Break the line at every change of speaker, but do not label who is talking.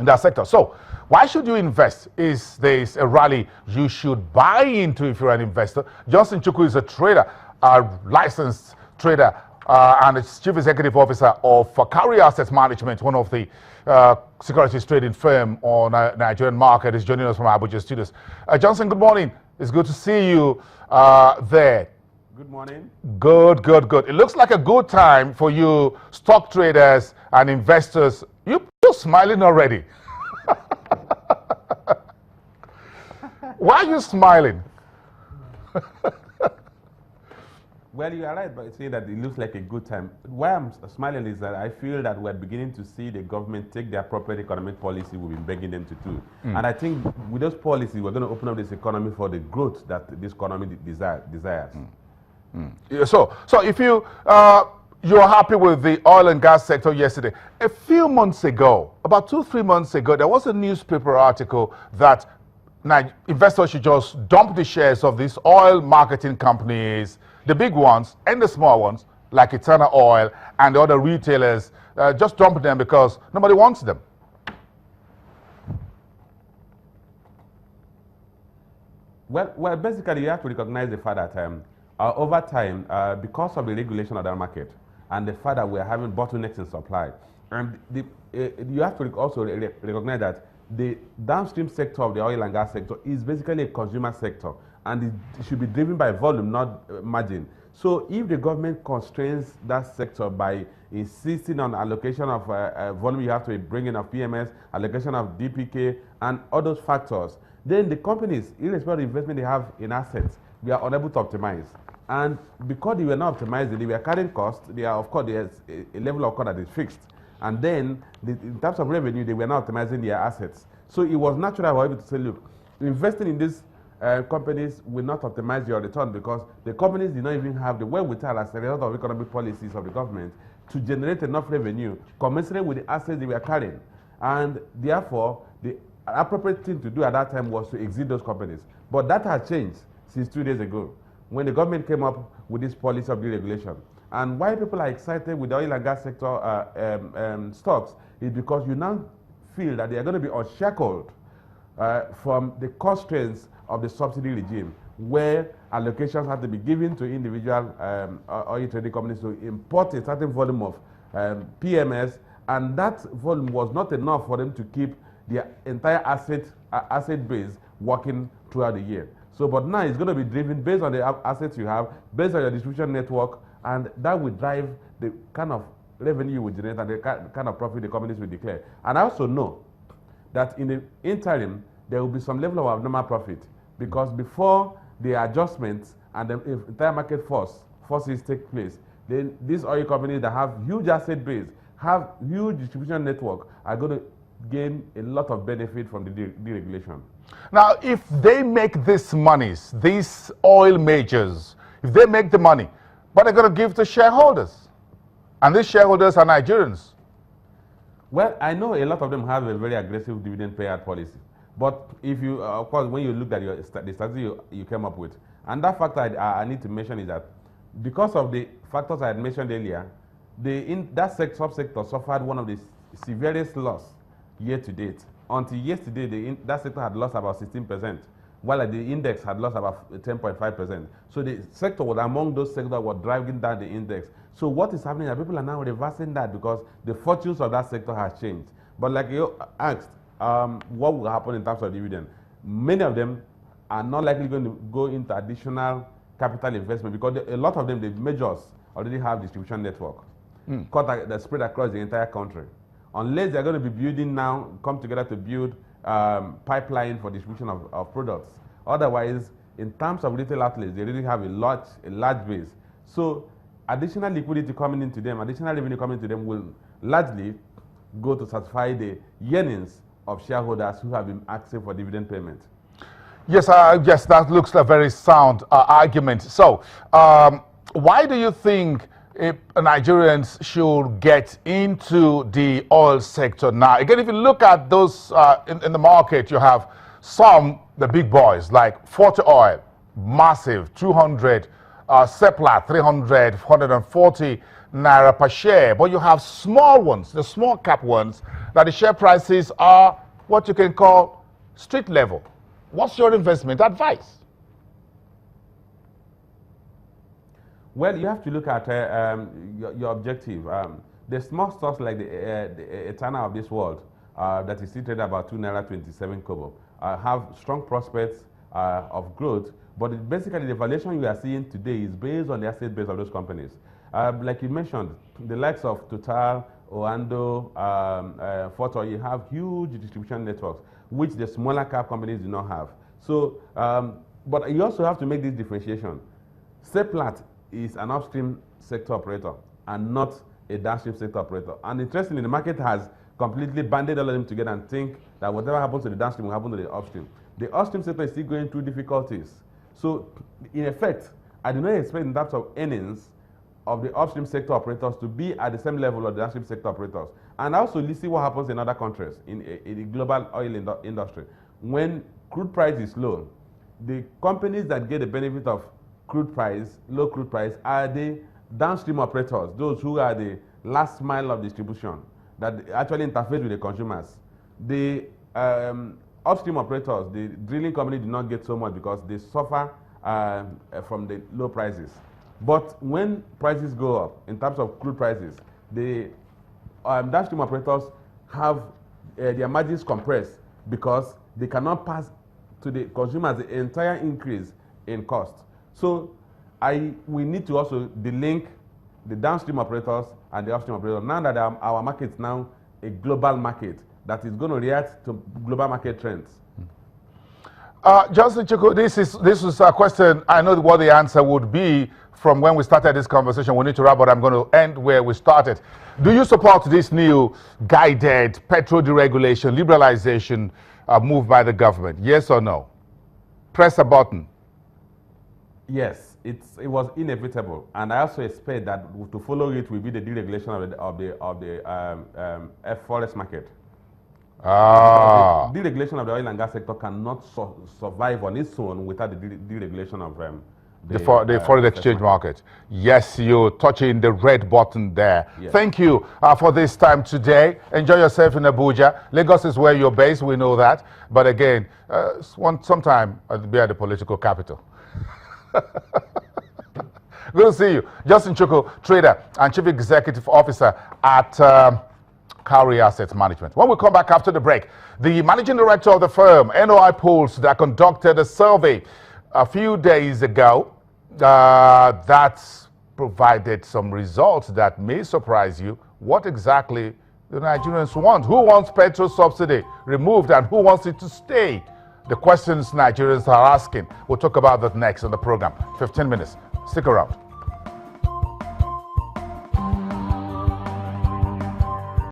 in that sector. So why should you invest? Is there a rally you should buy into if you're an investor? Johnson Chukwu is a trader, a licensed trader, and the chief executive officer of Carrier Asset Management, one of the securities trading firm on Nigerian market, is joining us from Abuja studios. Johnson, good morning. It's good to see you there.
Good morning.
Good, good, good. It looks like a good time for you stock traders and investors. You're smiling already. Why are you smiling?
Well, you are right by saying that it looks like a good time. Why I'm smiling is that I feel that we're beginning to see the government take the appropriate economic policy we've been begging them to do. And I think with those policies, we're going to open up this economy for the growth that this economy desires.
Yeah, so if you're happy with the oil and gas sector yesterday, a few months ago, about 2-3 months ago, there was a newspaper article that investors should just dump the shares of these oil marketing companies, the big ones and the small ones, like Eternal Oil and the other retailers, just dump them because nobody wants them.
Well, basically, you have to recognize the fact that over time, because of the regulation of that market and the fact that we're having bottlenecks in supply, and you have to also recognize that the downstream sector of the oil and gas sector is basically a consumer sector, and it should be driven by volume, not margin. So if the government constrains that sector by insisting on allocation of volume, you have to bring in of PMS, allocation of DPK, and all those factors, then the companies, irrespective of the investment they have in assets, we are unable to optimize. And because they were not optimized, they were carrying costs. They are, of course, there's a level of cost that is fixed. And then, in terms of revenue, they were not optimizing their assets. So it was natural for people to say, look, investing in these companies will not optimize your return because the companies did not even have the wherewithal as a result of economic policies of the government to generate enough revenue commensurate with the assets they were carrying. And therefore, the appropriate thing to do at that time was to exit those companies. But that has changed since 2 days ago, when the government came up with this policy of deregulation. And why people are excited with the oil and gas sector stocks is because you now feel that they are going to be unshackled from the constraints of the subsidy regime, where allocations have to be given to individual oil trading companies to import a certain volume of PMS, and that volume was not enough for them to keep their entire asset base working throughout the year. So, but now it's going to be driven based on the assets you have, based on your distribution network, and that will drive the kind of revenue you will generate and the kind of profit the companies will declare. And I also know that in the interim, there will be some level of abnormal profit, because before the adjustments and the entire market forces take place, then these oil companies that have huge asset base, have huge distribution network, are going to gain a lot of benefit from the deregulation.
Now, if they make these monies, these oil majors, if they make the money, what are they going to give to shareholders? And these shareholders are Nigerians.
Well, I know a lot of them have a very aggressive dividend payout policy. But if you, of course, when you look at the strategy you came up with, and that factor I need to mention is that because of the factors I had mentioned earlier, that subsector suffered one of the severest loss year to date. Until yesterday, that sector had lost about 16%, while the index had lost about 10.5%. So the sector was among those sectors that were driving down the index. So what is happening is that people are now reversing that because the fortunes of that sector has changed. But like you asked, what will happen in terms of dividend? Many of them are not likely going to go into additional capital investment because a lot of them, the majors, already have distribution network that spread across the entire country. Unless they're going to be building now, come together to build pipeline for distribution of products. Otherwise, in terms of retail outlets, they really have a large base. So additional liquidity coming into them, additional revenue coming to them will largely go to satisfy the yearnings of shareholders who have been asking for dividend payment.
Yes, yes, that looks like a very sound argument. So, why do you think Nigerians should get into the oil sector now? Again, if you look at those in the market, you have the big boys like 40 Oil, massive, 200, Seplat, 300, 140, naira per share, but you have small ones, the small cap ones, that the share prices are what you can call street level. What's your investment advice?
Well, you have to look at your objective. The small stocks like the Eternal of this world, that is situated about 2 naira 27 kobo, have strong prospects of growth, but basically the valuation you are seeing today is based on the asset base of those companies. Like you mentioned, the likes of Total, Oando, Photo, you have huge distribution networks, which the smaller cap companies do not have. So, but you also have to make this differentiation. Seplat is an upstream sector operator and not a downstream sector operator. And interestingly, the market has completely banded all of them together and think that whatever happens to the downstream will happen to the upstream. The upstream sector is still going through difficulties. So, in effect, I do not expect in terms of earnings of the upstream sector operators to be at the same level of the downstream sector operators. And also, let's see what happens in other countries in the global oil industry. When crude price is low, the companies that get the benefit of crude price, low crude price, are the downstream operators, those who are the last mile of distribution that actually interface with the consumers. The upstream operators, the drilling company, do not get so much because they suffer from the low prices. But when prices go up in terms of crude prices, the downstream operators have their margins compressed because they cannot pass to the consumers the entire increase in cost. So we need to also delink the downstream operators and the upstream operators. Now that our market is now a global market that is going to react to global market trends.
Johnson Chuku, this is a question. I know what the answer would be from when we started this conversation. We need to wrap, but I'm going to end where we started. Do you support this new guided petrol deregulation, liberalization move by the government? Yes or no? Press a button.
Yes, it was inevitable, and I also expect that to follow it will be the deregulation of the forest market. The deregulation of the oil and gas sector cannot survive on its own without the deregulation of
the foreign exchange market. Yes, you're touching the red button there. Yes. Thank you for this time today. Enjoy yourself in Abuja. Lagos is where you're based, we know that. But again, sometime I'll be at the political capital. Good to see you. Justin Chuku, trader and Chief Executive Officer at Cowrie Asset Management. When we come back after the break, the Managing Director of the firm, NOI Polls, that conducted a survey a few days ago that provided some results that may surprise you. What exactly the Nigerians want? Who wants petrol subsidy removed and who wants it to stay? The questions Nigerians are asking. We'll talk about that next on the program. 15 minutes. Stick around.